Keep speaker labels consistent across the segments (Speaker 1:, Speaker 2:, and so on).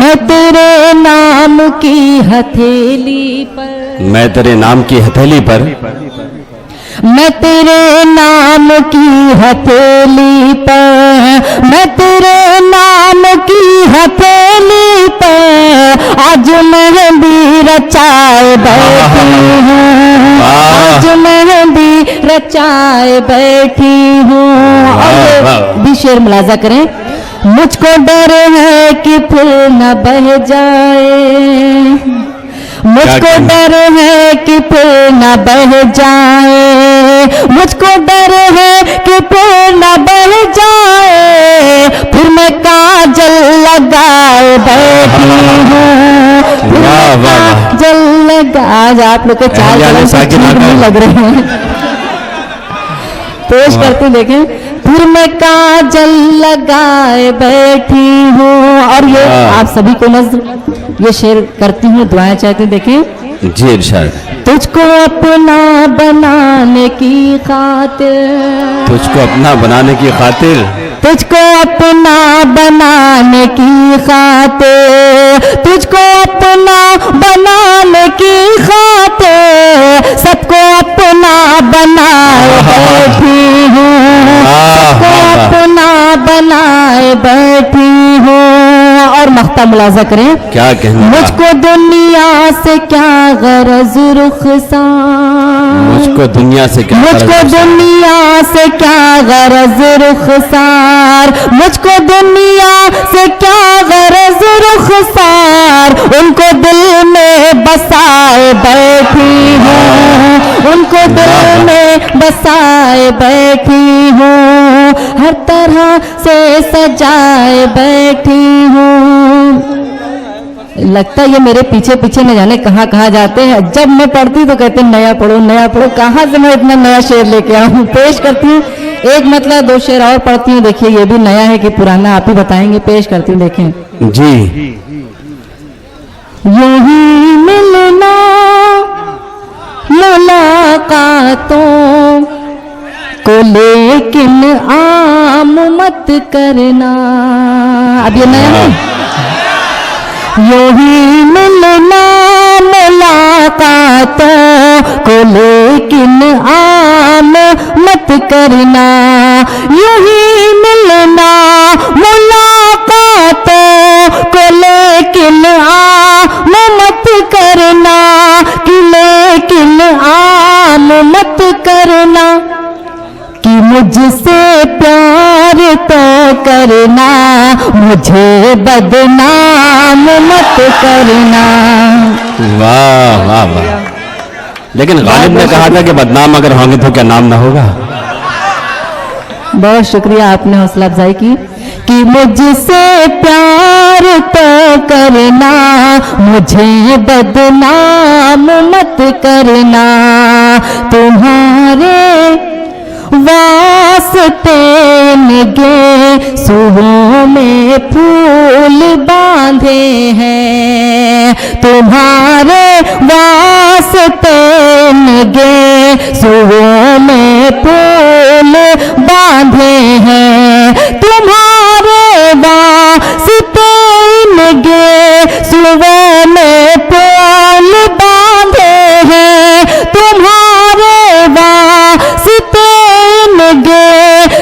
Speaker 1: मैं तेरे नाम की हथेली पर,
Speaker 2: मैं तेरे नाम की हथेली पर,
Speaker 1: मैं तेरे नाम की हथेली पर, मैं तेरे नाम की हथेली पर आज मेहंदी रचाए बैठी हूँ, आज मेहंदी रचाए बैठी हूँ। और भी शेर मुलाजा करें। मुझको डर है कि फूल न बह जाए, मुझको डर है कि फूल न बह जाए, मुझको डर है कि फूल न बह जाए, फिर मैं काजल लगाए बैठी हूँ, फिर मैं काजल लगा। आज आप लोग के चार नहीं लग रहे हैं, पेश करती देखें। फिर मैं काजल लगाए बैठी हूँ। और ये आप सभी को नज़्म ये शेर करती हूँ, दुआएं चाहती देखें।
Speaker 2: जी इरशाद।
Speaker 1: तुझको अपना बनाने की खातिर,
Speaker 2: तुझको अपना बनाने की खातिर,
Speaker 1: तुझको अपना बनाने की खातिर, तुझको अपना बनाने की खातिर सबको अपना बनाए बैठी हूँ, सबको अपना बनाए बैठी हूँ। और मख्ता मुलाजा करें।
Speaker 2: क्या कहना,
Speaker 1: मुझको दुनिया से क्या गरज रुखसार,
Speaker 2: मुझको दुनिया से क्या,
Speaker 1: मुझको दुनिया से क्या गरज रुखसार, मुझको दुनिया से क्या गरज रुखसार, उनको दिल में बसाए बैठी हूँ, उनको दिल में बसाए बैठी हूँ, हर तरह से सजाए बैठी हूँ। लगता है ये मेरे पीछे पीछे न जाने कहाँ कहाँ जाते हैं। जब मैं पढ़ती तो कहते हैं नया पढ़ो नया पढ़ो, कहाँ से मैं इतना नया शेर लेके आऊँ। पेश करती हूँ एक मतलब दो शेर और पढ़ती हूँ। देखिए ये भी नया है कि पुराना, आप ही बताएंगे। पेश करती हूँ देखें।
Speaker 2: जी।
Speaker 1: यही मिलना मुलाकातों को लेकिन आम मत करना। अब ये नया है। यही मिलना मुलाकातों को लेकिन आम मत करना, यही मिलना मुलाकातों को लेकिन आम मत करना, कि लेकिन आम मत करना, कि मुझसे प्यार तो करना, मुझे बदनाम मत करना।
Speaker 2: वाह वाह वाह। लेकिन गालिब ने कहा था कि बदनाम अगर होंगे तो क्या नाम ना होगा।
Speaker 1: बहुत शुक्रिया, आपने हौसला अफजाई की। कि मुझसे प्यार तो करना, मुझे बदनाम मत करना, तुम्हारे वास्ते निगे सुबह में फूल बांधे हैं, तुम्हारे वास्ते निगे सुबह में फूल बांधे हैं, तुम्हारे वास्ते निगे सुबह में फूल बांधे हैं, तुम्हारे वास्ते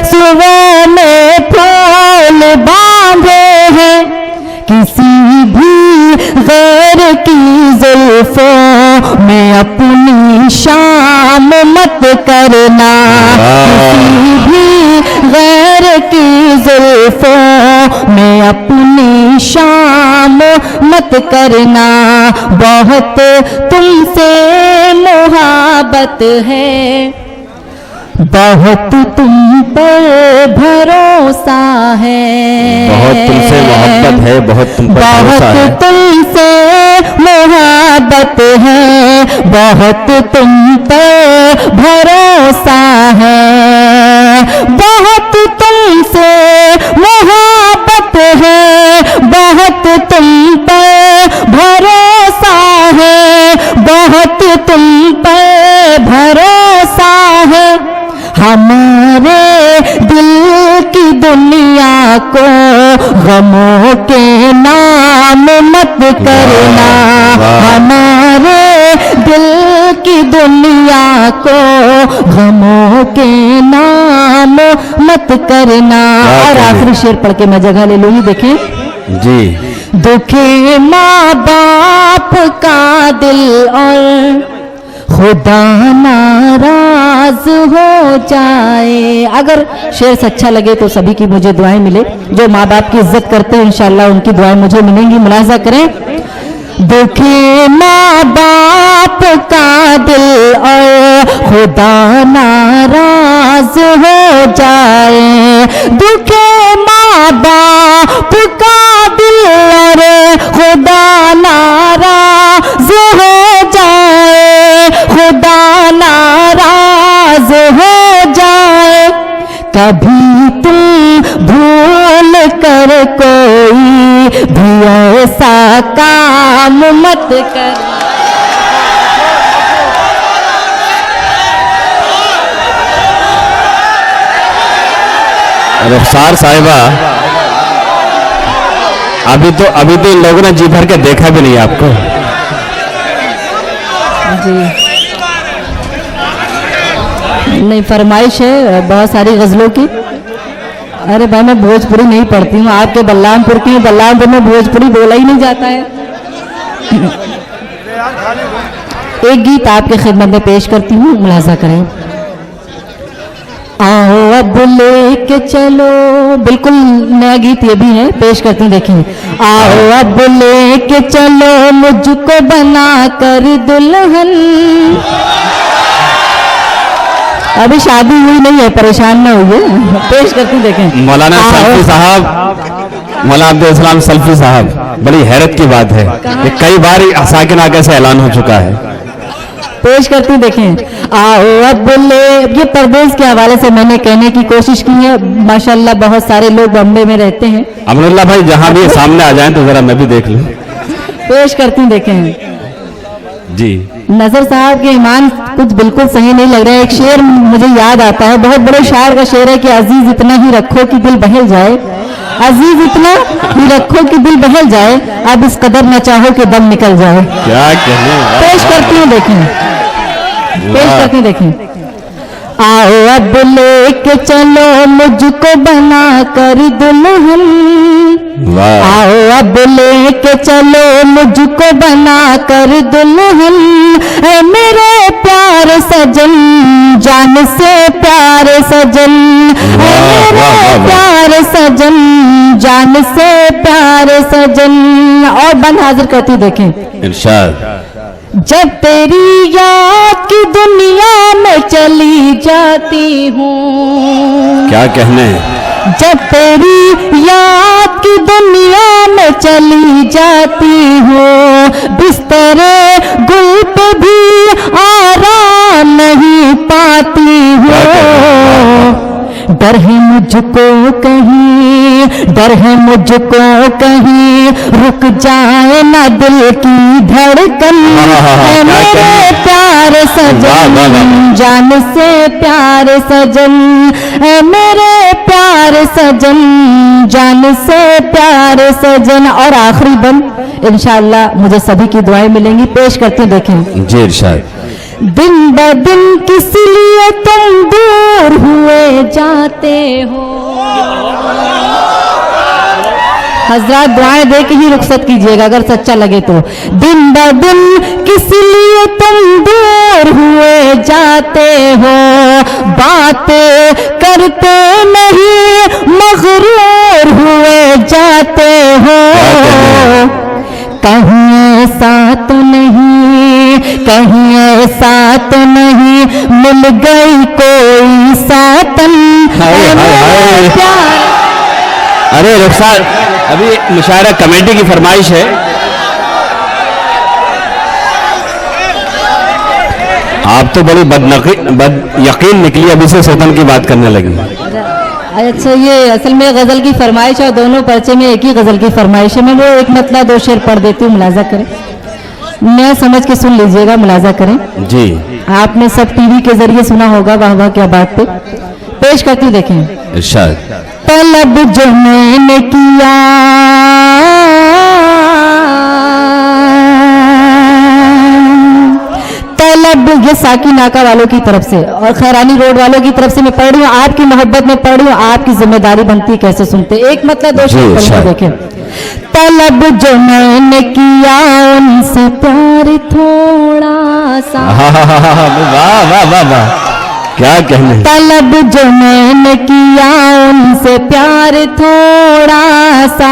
Speaker 1: सुबह में फूल बांधे हैं। किसी भी गैर की जुल्फों में अपनी शाम मत करना, किसी भी गैर की जुल्फों में अपनी शाम मत करना, बहुत तुमसे मुहाबत है, बहुत तुम पर भरोसा है,
Speaker 2: बहुत तुमसे मोहब्बत है, बहुत तुम पर भरोसा है,
Speaker 1: बहुत तुमसे मोहब्बत है, बहुत तुम पर भरोसा है, बहुत तुमसे मोहब्बत है, बहुत तुम पर भरोसा है, बहुत तुम पर भरोसा है। हमारे दिल की दुनिया को गमों के नाम करना, हमारे दिल की दुनिया को गमों के नाम मत करना। और आखिरी शेर पढ़ के मैं जगह ले लूंगी, देखें
Speaker 2: जी।
Speaker 1: दुखे माँ बाप का दिल और खुदा नाराज हो जाए। अगर शेर से अच्छा लगे तो सभी की मुझे दुआएं मिले। जो माँ बाप की इज्जत करते हैं इंशाल्लाह उनकी दुआएं मुझे मिलेंगी। मुलाजा करें, दुखे माँ बाप का दिल और खुदा नाराज हो जाए। दुखे माँ बाप का दिल और खुदा नाराज हो जाए, खुदा नाराज हो जाए। कभी तुम भूल कर कोई भी ऐसा काम मत कर।
Speaker 2: रुखसार साहिबा, अभी तो इन लोगों ने जी भर के देखा भी नहीं आपको।
Speaker 1: जी नहीं, फरमाइश है बहुत सारी गजलों की। अरे भाई मैं भोजपुरी नहीं पढ़ती हूँ, आपके बलरामपुर की, बलरामपुर में भोजपुरी बोला ही नहीं जाता है। एक गीत आपके खिदमत में पेश करती हूँ, मुलाजा करें। आओ अब लेके चलो, बिल्कुल नया गीत ये भी है, पेश करती हूँ, देखिए। आओ अब लेके चलो मुझको बना कर दुल्हन। अभी शादी हुई नहीं है, परेशान ना हुई है, पेश करती हूँ, देखें।
Speaker 2: मौलाना सल्फी साहब, मौलाना अब्दुल इस्लाम सल्फी साहब, बड़ी हैरत की बात है, ये कई बार साकिन आगे से ऐलान हो चुका है।
Speaker 1: पेश करती हूँ, देखें। आओ अब ले, ये परदेश के हवाले से मैंने कहने की कोशिश की है। माशाल्लाह बहुत सारे लोग बॉम्बे में रहते हैं।
Speaker 2: अमरुल्लाह भाई जहां भी सामने आ जाएं तो जरा मैं भी देख लूं।
Speaker 1: पेश करती हूँ, देखें
Speaker 2: जी।
Speaker 1: नजर साहब के ईमान कुछ बिल्कुल सही नहीं लग रहा है। एक शेर मुझे याद आता है, बहुत बड़े शायर का शेर है कि अजीज इतना ही रखो कि दिल बहल जाए, अजीज इतना ही रखो कि दिल बहल जाए, अब इस कदर न चाहो कि दम निकल जाए।
Speaker 2: क्या कहने।
Speaker 1: पेश करती हूँ, देखें, पेश करती हूँ, देखें। आओ अब लेके चलो मुझको बना कर दुल्हन। आओ अब लेके चलो मुझको बना कर दुल्हन। मेरे प्यार सजन, जान से प्यार सजन, मेरे प्यार सजन, जान से प्यार सजन। और बंद हाजिर करती, देखें।
Speaker 2: इरशाद।
Speaker 1: जब तेरी याद की दुनिया में चली जाती हूँ,
Speaker 2: क्या कहने।
Speaker 1: जब तेरी याद की दुनिया में चली जाती हूँ, बिस्तरे गुल पे भी आराम नहीं पाती हूँ। डर है मुझको कहीं, डर है मुझको कहीं रुक जाए ना दिल की धड़कन। मेरे प्यार सजन, जान से प्यार सजन, मेरे प्यार सजन, जान से प्यार सजन। और आखिरी बंद इंशाअल्लाह मुझे सभी की दुआएं मिलेंगी, पेश करती हूँ, देखें
Speaker 2: जी। इरशाद।
Speaker 1: दिन ब दिन किस लिए तुम दूर हुए जाते हो। हजरात दुआएं दे के ही रुखसत कीजिएगा अगर सच्चा लगे तो। दिन ब दिन किस लिए तुम दूर हुए जाते हो, बातें करते नहीं मगरूर हुए जाते हो। कहीं ऐसा तो नहीं, कहीं ऐसा तो नहीं मिल गई कोई सातन।
Speaker 2: अरे रुखसार, अभी मुशायरा कमेटी की फरमाइश है। आप तो बड़ी बद यकीन निकली, अभी से सतन की बात करने लगी।
Speaker 1: अच्छा, ये असल में गजल की फरमाइश है, दोनों पर्चे में एक ही गजल की फरमाइश है। मैं वो एक मतलब दो शेर पढ़ देती हूँ, मुलाजा करें, मैं समझ के सुन लीजिएगा, मुलाजा करें
Speaker 2: जी।
Speaker 1: आपने सब टीवी के जरिए सुना होगा, वाह वाह क्या बात पे। पेश करती हूँ, देखें।
Speaker 2: इरशाद।
Speaker 1: तलब जो मैंने किया तलब, ये साकी नाका वालों की तरफ से और खैरानी रोड वालों की तरफ से मैं पढ़ रही हूँ, आपकी मोहब्बत में पढ़ रही हूँ, आपकी जिम्मेदारी बनती है कैसे सुनते। एक मतलब दो शेर पढ़ूंगा, देखें। तलब जो मैंने किया उनसे प्यार थोड़ा सा,
Speaker 2: वाह वाह वाह वाह, क्या कहने।
Speaker 1: तलब जो मैंने किया उनसे प्यार थोड़ा सा।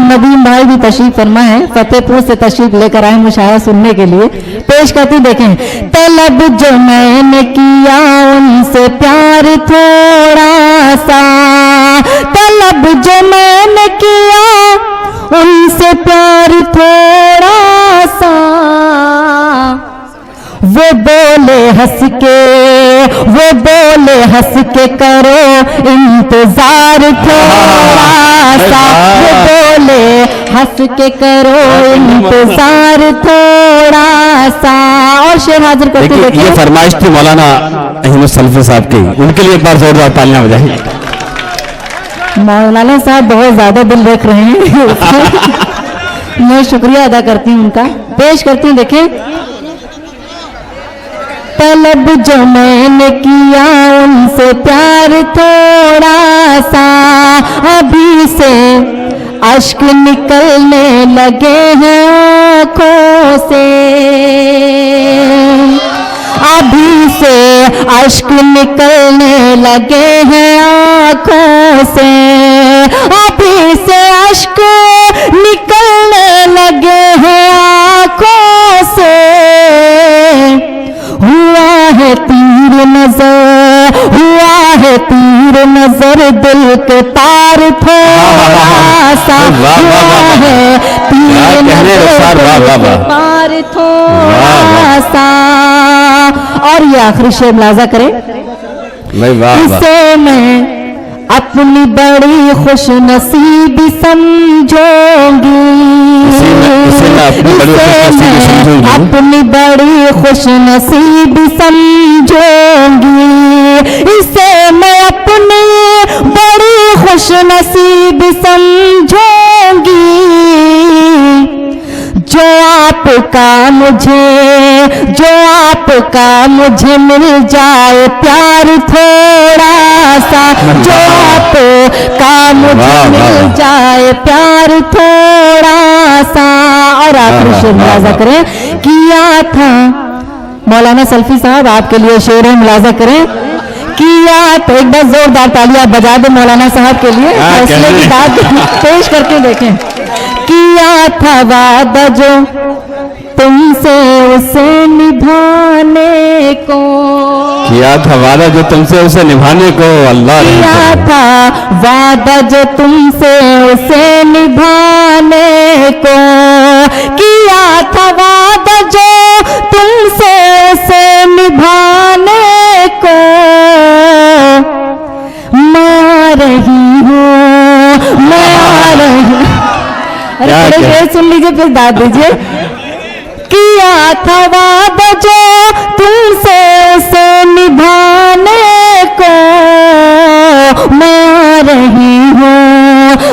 Speaker 1: नबीम भाई भी तशरीफ फरमा है, फतेहपुर से तशरीफ लेकर आए मुशायरा सुनने के लिए, पेश करती देखें। तलब जो मैंने किया उनसे प्यार थोड़ा सा, तलब जो मैंने किया उनसे प्यार थोड़ा सा, वो बोले हंस के, वो बोले हंस के करो इंतजार थोड़ा सा, वो बोले हंस के करो इंतजार थोड़ा सा। और शेर हाजिर करते
Speaker 2: देखिए, ये फरमाइश थी मौलाना अहमद सल्फी साहब की, उनके लिए एक बार जोरदार तालियां बजाइए।
Speaker 1: मौलाना साहब बहुत ज्यादा दिल रख रहे हैं मैं शुक्रिया अदा करती हूँ उनका, पेश करती हूँ देखें। तलब जो मैंने किया उनसे प्यार थोड़ा सा, अभी से अश्क निकलने लगे हैं आँखों से, अभी से अश्क निकलने लगे हैं आँखों से, अभी से अश्क निकलने लगे हैं आँखों से। हुआ है तीर नजर, हुआ है तीर नजर दिल के तार थोड़ा सा, हुआ है तीर नजर दिल के तार थोड़ा सा। और ये आखिरी शेर मुलाजा करें। इसे मैं अपनी बड़ी खुश नसीबी समझूंगी, इसे मैं अपनी बड़ी खुश नसीबी समझूंगी, इसे मैं अपनी बड़ी खुश नसीबी समझूंगी। जो आपका मुझे, जो आपका मुझे मिल जाए प्यार थोड़ा सा, जो आपका मुझे मिल जाए प्यार थोड़ा सा। और आखिरी शेर मुलाजा करें। किया था मौलाना सल्फी साहब आपके लिए शेर है, मुलाजा करें। किया तो एक बार जोरदार तालियां बजा दे मौलाना साहब के लिए, फैसले की बात पेश करके देखें। किया था वादा जो तुमसे उसे निभाने को,
Speaker 2: किया था वादा जो तुमसे उसे निभाने को, अल्लाह
Speaker 1: किया था वादा जो तुमसे उसे निभाने को, किया था वादा जो तुमसे उसे निभाने को। मैं आ रही हूँ, मैं आ रही हूँ। अरे थोड़ी देर सुन लीजिए फिर दाद दीजिए। किया था वादा जो तुमसे उसे निभाने को, मैं आ रही हूँ,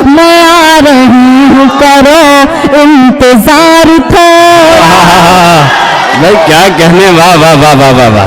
Speaker 1: मैं आ रही हूँ, करो इंतजार थोड़ा।
Speaker 2: भाई क्या कहने, वाह वाह वाह वाह वाह।